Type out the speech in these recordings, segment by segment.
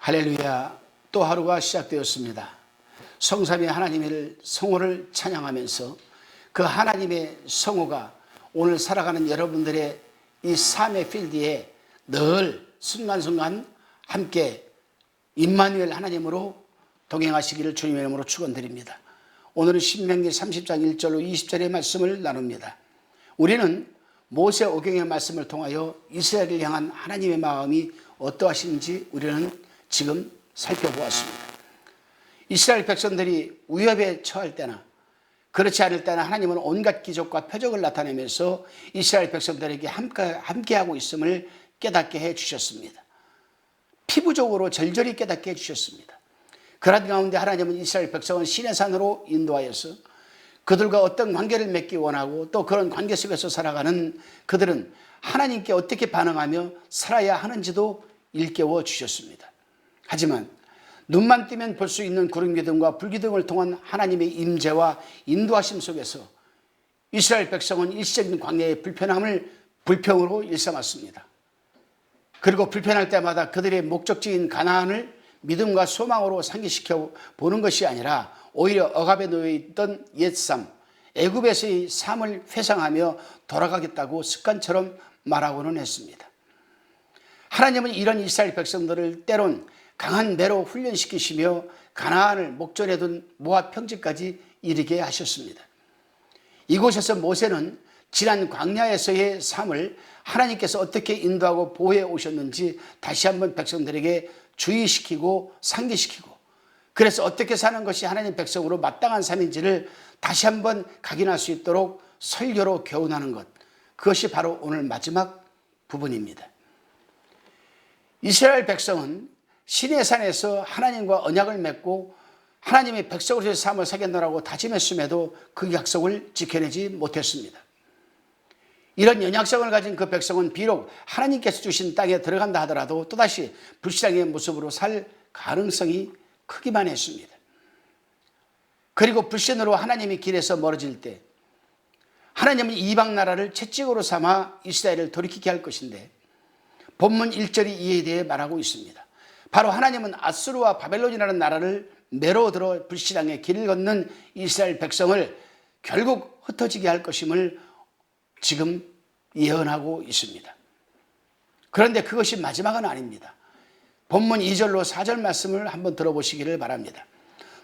할렐루야. 또 하루가 시작되었습니다. 성삼위 하나님의 성호를 찬양하면서 그 하나님의 성호가 오늘 살아가는 여러분들의 이 삶의 필드에 늘 순간순간 함께 임마누엘 하나님으로 동행하시기를 주님의 이름으로 축원드립니다. 오늘은 신명기 30장 1절로 20절의 말씀을 나눕니다. 우리는 모세 오경의 말씀을 통하여 이스라엘을 향한 하나님의 마음이 어떠하신지 우리는 지금 살펴보았습니다. 이스라엘 백성들이 위협에 처할 때나 그렇지 않을 때나 하나님은 온갖 기적과 표적을 나타내면서 이스라엘 백성들에게 함께하고 있음을 깨닫게 해주셨습니다. 피부적으로 절절히 깨닫게 해주셨습니다. 그런 가운데 하나님은 이스라엘 백성은 시내산으로 인도하여서 그들과 어떤 관계를 맺기 원하고 또 그런 관계 속에서 살아가는 그들은 하나님께 어떻게 반응하며 살아야 하는지도 일깨워 주셨습니다. 하지만 눈만 뜨면 볼 수 있는 구름기둥과 불기둥을 통한 하나님의 임재와 인도하심 속에서 이스라엘 백성은 일시적인 광야의 불평으로 일삼았습니다. 그리고 불편할 때마다 그들의 목적지인 가나안을 믿음과 소망으로 상기시켜 보는 것이 아니라 오히려 억압에 놓여있던 옛삶, 애굽에서의 삶을 회상하며 돌아가겠다고 습관처럼 말하고는 했습니다. 하나님은 이런 이스라엘 백성들을 때론 강한 매로 훈련시키시며 가나안을 목전에 둔 모압 평지까지 이르게 하셨습니다. 이곳에서 모세는 지난 광야에서의 삶을 하나님께서 어떻게 인도하고 보호해 오셨는지 다시 한번 백성들에게 주의시키고 상기시키고 그래서 어떻게 사는 것이 하나님 백성으로 마땅한 삶인지를 다시 한번 각인할 수 있도록 설교로 교훈하는 것, 그것이 바로 오늘 마지막 부분입니다. 이스라엘 백성은 시내산에서 하나님과 언약을 맺고 하나님의 백성으로서의 삶을 살겠노라고 다짐했음에도 그 약속을 지켜내지 못했습니다. 이런 연약성을 가진 그 백성은 비록 하나님께서 주신 땅에 들어간다 하더라도 또다시 불신앙의 모습으로 살 가능성이 크기만 했습니다. 그리고 불신으로 하나님의 길에서 멀어질 때 하나님은 이방 나라를 채찍으로 삼아 이스라엘을 돌이키게 할 것인데 본문 1절이 이에 대해 말하고 있습니다. 바로 하나님은 아수르와 바벨론이라는 나라를 매로 들어 불신앙의 길을 걷는 이스라엘 백성을 결국 흩어지게 할 것임을 지금 예언하고 있습니다. 그런데 그것이 마지막은 아닙니다. 본문 2절로 4절 말씀을 한번 들어보시기를 바랍니다.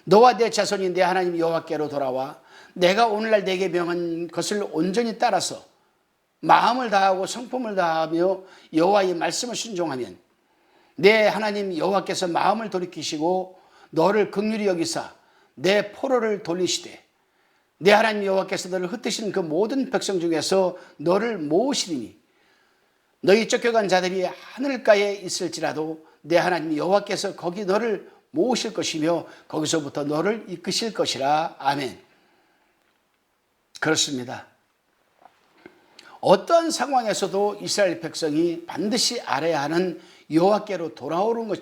너와 내 자손이 내 하나님 여호와께로 돌아와 내가 오늘날 내게 명한 것을 온전히 따라서 마음을 다하고 성품을 다하며 여호와의 말씀을 순종하면 내 하나님 여호와께서 마음을 돌이키시고 너를 긍휼히 여기사 내 포로를 돌리시되 내 하나님 여호와께서 너를 흩으신 그 모든 백성 중에서 너를 모으시리니 너희 쫓겨간 자들이 하늘가에 있을지라도 내 하나님 여호와께서 거기 너를 모으실 것이며 거기서부터 너를 이끄실 것이라. 아멘. 그렇습니다. 어떠한 상황에서도 이스라엘 백성이 반드시 알아야 하는 여호와께로 돌아오는 것,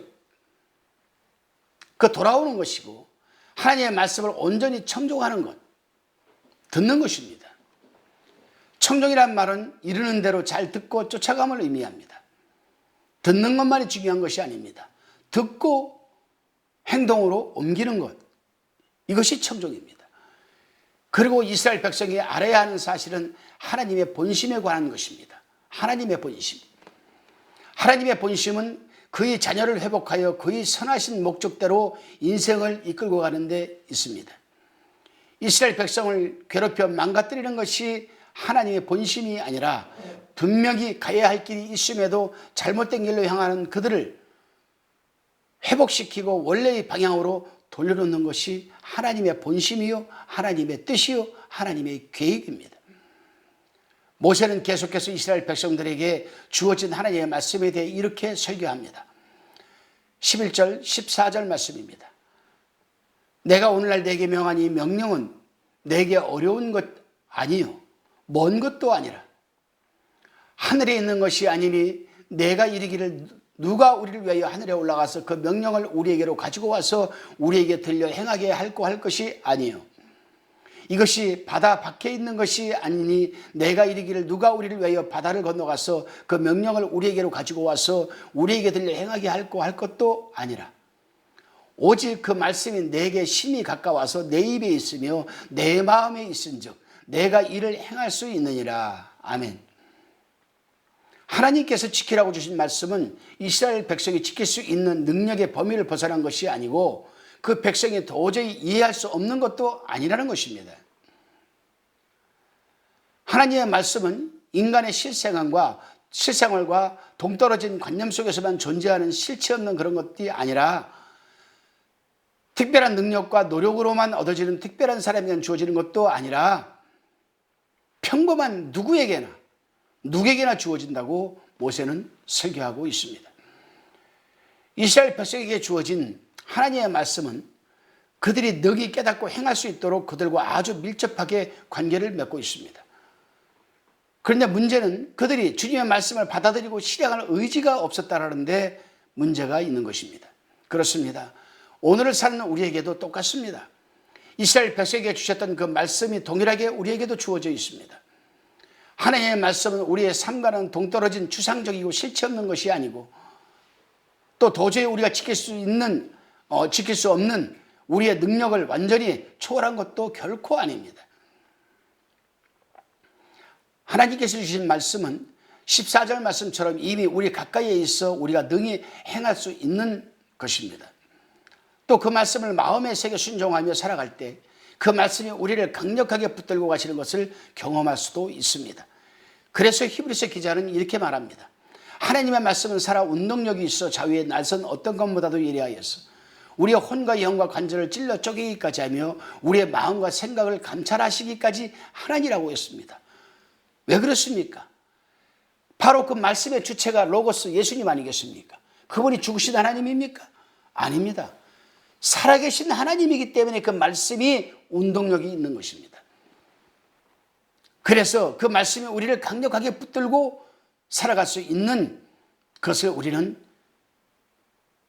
그 돌아오는 것이고 하나님의 말씀을 온전히 청종하는 것, 듣는 것입니다. 청종이란 말은 이르는 대로 잘 듣고 쫓아감을 의미합니다. 듣는 것만이 중요한 것이 아닙니다. 듣고 행동으로 옮기는 것, 이것이 청종입니다. 그리고 이스라엘 백성이 알아야 하는 사실은 하나님의 본심에 관한 것입니다. 하나님의 본심. 하나님의 본심은 그의 자녀를 회복하여 그의 선하신 목적대로 인생을 이끌고 가는 데 있습니다. 이스라엘 백성을 괴롭혀 망가뜨리는 것이 하나님의 본심이 아니라 분명히 가야 할 길이 있음에도 잘못된 길로 향하는 그들을 회복시키고 원래의 방향으로 돌려놓는 것이 하나님의 본심이요 하나님의 뜻이요 하나님의 계획입니다. 모세는 계속해서 이스라엘 백성들에게 주어진 하나님의 말씀에 대해 이렇게 설교합니다. 11절 14절 말씀입니다. 내가 오늘날 내게 명한 이 명령은 내게 어려운 것 아니요 먼 것도 아니라 하늘에 있는 것이 아니니 내가 이르기를 누가 우리를 위하여 하늘에 올라가서 그 명령을 우리에게로 가지고 와서 우리에게 들려 행하게 할 것이 아니요 이것이 바다 밖에 있는 것이 아니니 내가 이르기를 누가 우리를 위하여 바다를 건너가서 그 명령을 우리에게로 가지고 와서 우리에게 들려 행하게 할 것도 아니라 오직 그 말씀이 내게 심히 가까워서 내 입에 있으며 내 마음에 있은즉 내가 이를 행할 수 있느니라. 아멘. 하나님께서 지키라고 주신 말씀은 이스라엘 백성이 지킬 수 있는 능력의 범위를 벗어난 것이 아니고 그 백성이 도저히 이해할 수 없는 것도 아니라는 것입니다. 하나님의 말씀은 인간의 실생활과 동떨어진 관념 속에서만 존재하는 실체 없는 그런 것이 아니라 특별한 능력과 노력으로만 얻어지는 특별한 사람에게 주어지는 것도 아니라 평범한 누구에게나 주어진다고 모세는 설교하고 있습니다. 이스라엘 백성에게 주어진 하나님의 말씀은 그들이 능히 깨닫고 행할 수 있도록 그들과 아주 밀접하게 관계를 맺고 있습니다. 그런데 문제는 그들이 주님의 말씀을 받아들이고 실행할 의지가 없었다는 데 문제가 있는 것입니다. 그렇습니다. 오늘을 사는 우리에게도 똑같습니다. 이스라엘 백성에게 주셨던 그 말씀이 동일하게 우리에게도 주어져 있습니다. 하나님의 말씀은 우리의 삶과는 동떨어진 추상적이고 실체 없는 것이 아니고 또 도저히 우리가 지킬 수 없는 우리의 능력을 완전히 초월한 것도 결코 아닙니다. 하나님께서 주신 말씀은 14절 말씀처럼 이미 우리 가까이에 있어 우리가 능히 행할 수 있는 것입니다. 또 그 말씀을 마음의 새겨 순종하며 살아갈 때 그 말씀이 우리를 강력하게 붙들고 가시는 것을 경험할 수도 있습니다. 그래서 히브리서 기자는 이렇게 말합니다. 하나님의 말씀은 살아 운동력이 있어 자위에 날선 어떤 것보다도 예리하여서 우리의 혼과 영과 관절을 찔러 쪼개기까지 하며 우리의 마음과 생각을 감찰하시기까지 하나니라고 했습니다. 왜 그렇습니까? 바로 그 말씀의 주체가 로고스 예수님 아니겠습니까? 그분이 죽으신 하나님입니까? 아닙니다. 살아계신 하나님이기 때문에 그 말씀이 운동력이 있는 것입니다. 그래서 그 말씀이 우리를 강력하게 붙들고 살아갈 수 있는 것을 우리는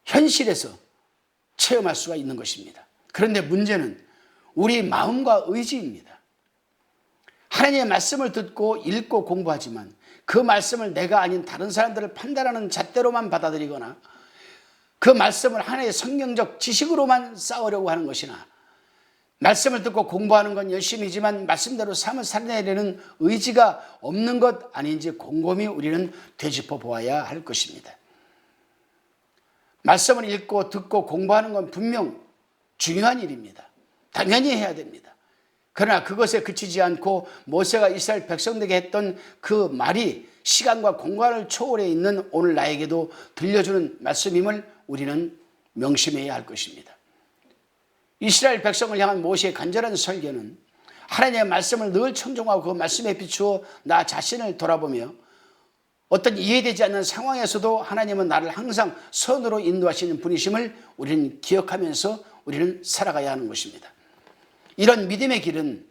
현실에서 체험할 수가 있는 것입니다. 그런데 문제는 우리 마음과 의지입니다. 하나님의 말씀을 듣고 읽고 공부하지만 그 말씀을 내가 아닌 다른 사람들을 판단하는 잣대로만 받아들이거나 그 말씀을 하나의 성경적 지식으로만 쌓으려고 하는 것이나 말씀을 듣고 공부하는 건 열심이지만 말씀대로 삶을 살아내려는 의지가 없는 것 아닌지 곰곰이 우리는 되짚어 보아야 할 것입니다. 말씀을 읽고 듣고 공부하는 건 분명 중요한 일입니다. 당연히 해야 됩니다. 그러나 그것에 그치지 않고 모세가 이스라엘 백성들에게 했던 그 말이 시간과 공간을 초월해 있는 오늘 나에게도 들려주는 말씀임을 우리는 명심해야 할 것입니다. 이스라엘 백성을 향한 모세의 간절한 설교는 하나님의 말씀을 늘 청종하고 그 말씀에 비추어 나 자신을 돌아보며 어떤 이해되지 않는 상황에서도 하나님은 나를 항상 선으로 인도하시는 분이심을 우리는 기억하면서 우리는 살아가야 하는 것입니다. 이런 믿음의 길은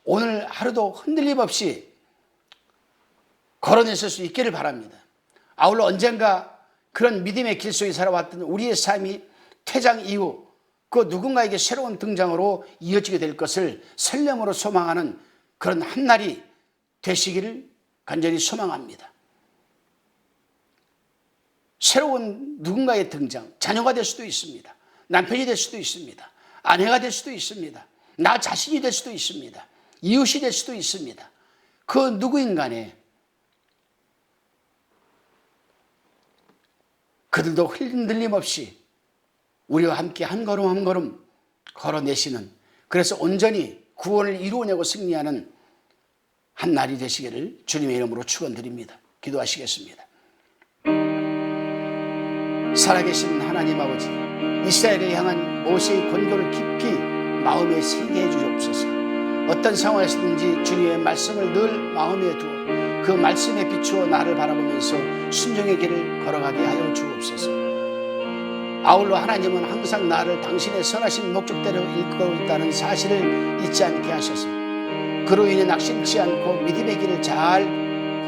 오늘 하루도 흔들림 없이 걸어냈을 수 있기를 바랍니다. 아울러 언젠가 그런 믿음의 길 속에 살아왔던 우리의 삶이 퇴장 이후 그 누군가에게 새로운 등장으로 이어지게 될 것을 설렘으로 소망하는 그런 한 날이 되시기를 간절히 소망합니다. 새로운 누군가의 등장, 자녀가 될 수도 있습니다. 남편이 될 수도 있습니다. 아내가 될 수도 있습니다. 나 자신이 될 수도 있습니다. 이웃이 될 수도 있습니다. 그 누구인 간에 그들도 흔들림 없이 우리와 함께 한 걸음 한 걸음 걸어내시는, 그래서 온전히 구원을 이루어내고 승리하는 한 날이 되시기를 주님의 이름으로 축원드립니다. 기도하시겠습니다. 살아계신 하나님 아버지, 이스라엘을 향한 모세의 권고를 깊이 마음에 새게 해주옵소서. 어떤 상황에서든지 주님의 말씀을 늘 마음에 두어 그 말씀에 비추어 나를 바라보면서 순종의 길을 걸어가게 하여 주옵소서. 아울러 하나님은 항상 나를 당신의 선하신 목적대로 이끌고 있다는 사실을 잊지 않게 하셔서 그로 인해 낙심치 않고 믿음의 길을 잘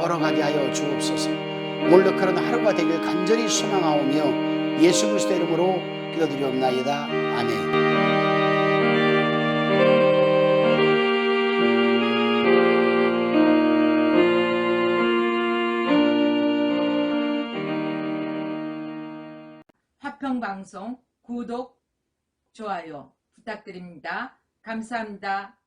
걸어가게 하여 주옵소서. 오늘도 그런 하루가 되길 간절히 소망하오며 예수 그리스도의 이름으로 기도드리옵나이다. 아멘. 가평방송 구독, 좋아요 부탁드립니다. 감사합니다.